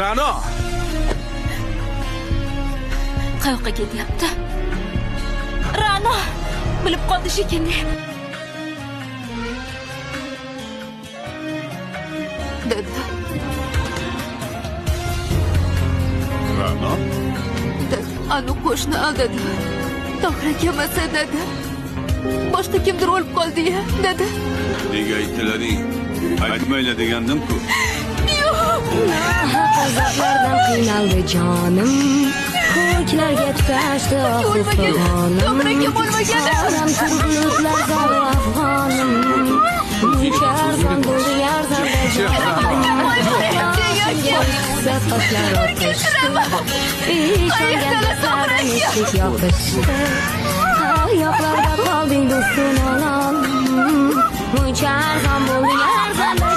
Ra'no! Qayoqqa ketyapti? Ra'no! Bilib qoldi shekilli. Dada. Ra'no? Dada, anu qo'shni aldadi. Tohir akamasa dada. Boshqa kimdir o'lib qoldi-ya, dada. Nega aytdilaring? Aytmaylar degandim-ku. Azoblardan qiynaldi jonim, ko'klarga tutashdi oxir-fig'onim. Tohir akam o'lmagan. Oram turg'utlar zor afg'onim, muncha arzon bo'ldi arzonda jonim. Zafatlar otishdi, ishongan do'stlarim eshik yopishdi. Oyoqlarda qolding do'stim olam, muncha arzon bo'lding arzonda